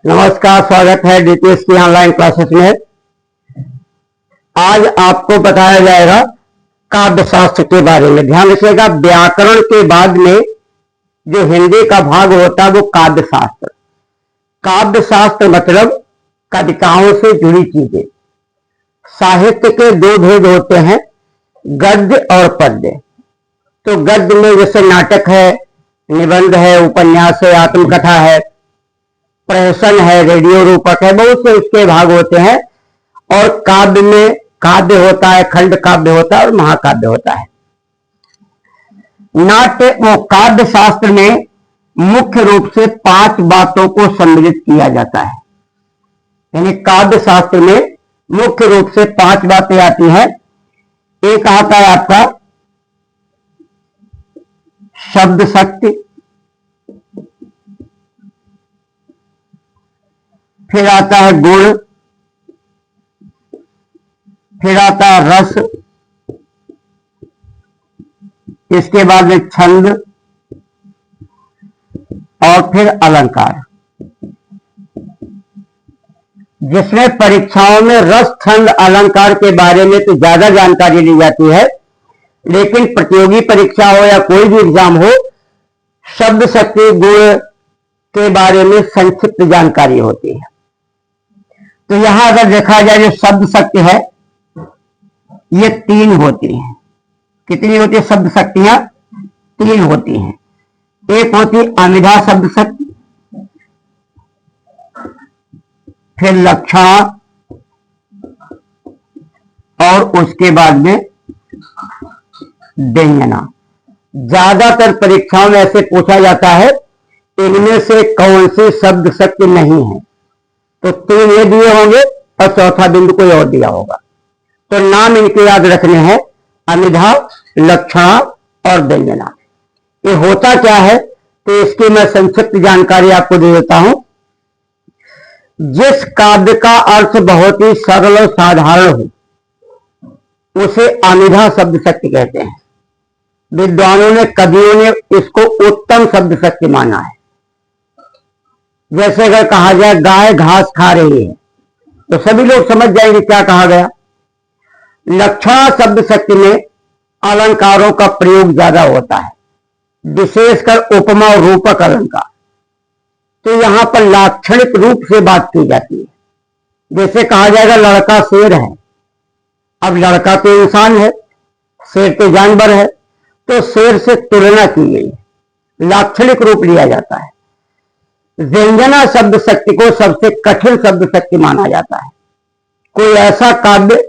नमस्कार, स्वागत है डीटीएस की ऑनलाइन क्लासेस में। आज आपको बताया जाएगा काव्य शास्त्र के बारे में। ध्यान रखिएगा, व्याकरण के बाद में जो हिंदी का भाग होता है वो काव्य शास्त्र। काव्य शास्त्र मतलब कविताओं से जुड़ी चीजें। साहित्य के दो भेद होते हैं, गद्य और पद्य। तो गद्य में जैसे नाटक है, निबंध है, उपन्यास है, आत्मकथा है, प्रहसन है, रेडियो रूपक है, बहुत से उसके भाग होते हैं। और काव्य में काव्य होता है, खंड काव्य होता है और महाकाव्य होता है। नाट्य और काव्य शास्त्र में मुख्य रूप से 5 बातों को सम्मिलित किया जाता है। यानी काव्य शास्त्र में मुख्य रूप से 5 बातें आती हैं। एक आता है आपका शब्द शक्ति, फिर आता है गुण, फिर आता है रस, इसके बाद में छंद और फिर अलंकार। जिसमें परीक्षाओं में रस, छंद, अलंकार के बारे में तो ज्यादा जानकारी ली जाती है, लेकिन प्रतियोगी परीक्षा हो या कोई भी एग्जाम हो, शब्द शक्ति गुण के बारे में संक्षिप्त जानकारी होती है। तो यहां अगर देखा जाए, जो शब्द शक्ति है ये 3 होती हैं। कितनी होती है शब्द शक्तियां? 3 होती हैं। एक होती अमिधा शब्द शक्ति, फिर लक्षण और उसके बाद में व्यंजना। ज्यादातर परीक्षाओं में ऐसे पूछा जाता है, इनमें से कौन सी शब्द शक्ति नहीं है। तो 3 ये दिए होंगे और चौथा बिंदु कोई और दिया होगा। तो नाम इनके याद रखने हैं, अमिधा, लक्षण और व्यंजना। ये होता क्या है तो इसकी मैं संक्षिप्त जानकारी आपको दे देता हूं। जिस काव्य का अर्थ बहुत ही सरल और साधारण हो उसे अमिधा शब्द शक्ति कहते हैं। विद्वानों ने, कवियों ने इसको उत्तम शब्द शक्ति माना है। जैसे अगर कहा जाए गाय घास खा रही है तो सभी लोग समझ जाएंगे क्या कहा गया। लक्षण शब्द शक्ति में अलंकारों का प्रयोग ज्यादा होता है, विशेषकर उपमा और रूपक अलंकार। तो यहां पर लाक्षणिक रूप से बात की जाती है। जैसे कहा जाएगा लड़का शेर है। अब लड़का तो इंसान है, शेर तो जानवर है, तो शेर से तुलना की गई, लाक्षणिक रूप लिया जाता है। व्यंजना शब्द शक्ति को सबसे कठिन शब्द शक्ति माना जाता है। कोई ऐसा काव्य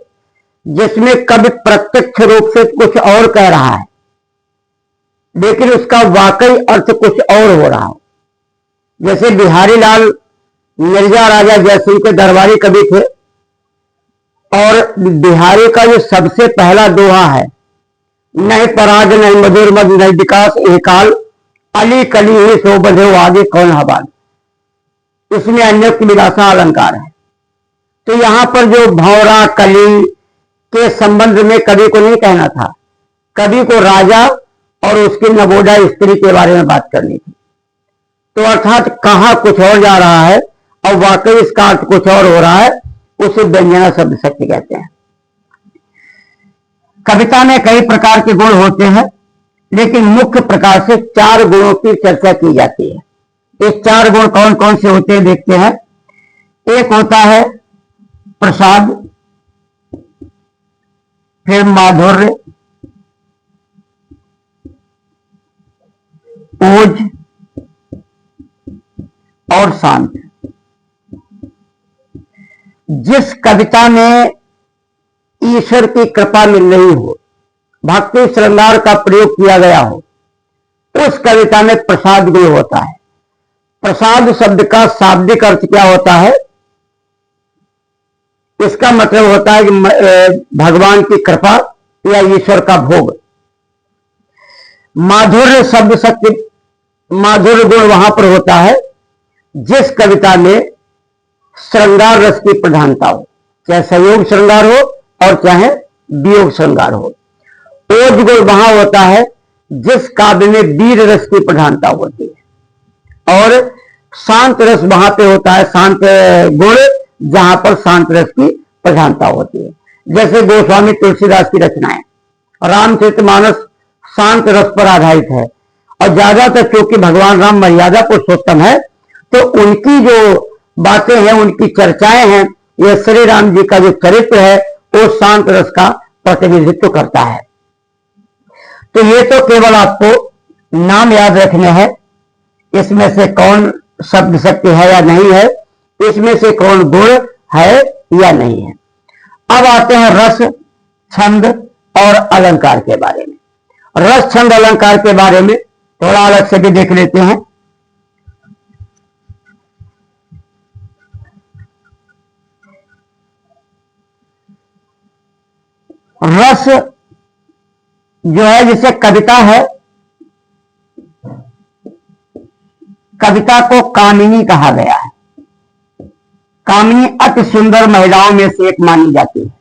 जिसमें कवि प्रत्यक्ष रूप से कुछ और कह रहा है, लेकिन उसका वाकई अर्थ कुछ और हो रहा हो। जैसे बिहारी लाल मिर्जा राजा जयसिंह के दरबारी कवि थे, और बिहारी का जो सबसे पहला दोहा है, नहीं पराग नहीं मधुर मद नहीं विकास एकाल, अली कली ही सो बधे आगे कौन हवाल। इसमें अन्य विलासा अलंकार है। तो यहां पर जो भौरा कली के संबंध में कवि को नहीं कहना था, कवि को राजा और उसकी नवोदा स्त्री के बारे में बात करनी थी। तो अर्थात कहां कुछ और जा रहा है और वाकई इसका अर्थ कुछ और हो रहा है, उसे व्यंजना शब्द शक्ति कहते हैं। कविता में कई प्रकार के गुण होते हैं, लेकिन मुख्य प्रकार से 4 गुणों की चर्चा की जाती है। ये 4 गुण कौन कौन से होते हैं देखते हैं। एक होता है प्रसाद, फिर माधुर्य, ओज और शांत। जिस कविता में ईश्वर की कृपा मिल रही हो, भक्ति श्रृंगार का प्रयोग किया गया हो, उस कविता में प्रसाद गुण होता है। प्रसाद शब्द का शाब्दिक अर्थ क्या होता है? इसका मतलब होता है कि भगवान की कृपा या ईश्वर का भोग। माधुर्य शब्द शक्ति, माधुर्य गुण वहां पर होता है जिस कविता में श्रृंगार रस की प्रधानता हो, चाहे संयोग श्रृंगार हो और चाहे वियोग श्रृंगार हो। ओज गुण वहां होता है जिस काव्य में वीर रस की प्रधानता होती है। और शांत रस वहां पे होता है, शांत गुण, जहां पर शांत रस की प्रधानता होती है। जैसे गोस्वामी तुलसीदास की रचनाएं, रामचरितमानस शांत रस पर आधारित है, और ज्यादातर क्योंकि भगवान राम मर्यादा पुरुषोत्तम है, तो उनकी जो बातें हैं, उनकी चर्चाएं हैं, ये श्री राम जी का जो चरित्र है वो शांत रस का प्रतिनिधित्व करता है। तो ये तो केवल आपको नाम याद रखने हैं, इसमें से कौन शब्द सत्य है या नहीं है, इसमें से कौन गुण है या नहीं है। अब आते हैं रस, छंद और अलंकार के बारे में। रस, छंद, अलंकार के बारे में थोड़ा अलग से भी देख लेते हैं। रस जो है, जैसे कविता है, कविता को कामिनी कहा गया है। कामिनी अति सुंदर महिलाओं में से एक मानी जाती है,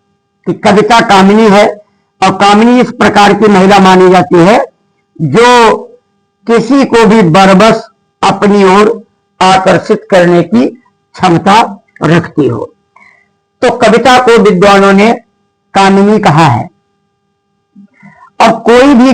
कि कविता कामिनी है, और कामिनी इस प्रकार की महिला मानी जाती है जो किसी को भी बरबस अपनी ओर आकर्षित करने की क्षमता रखती हो। तो कविता को विद्वानों ने कामिनी कहा है। और कोई भी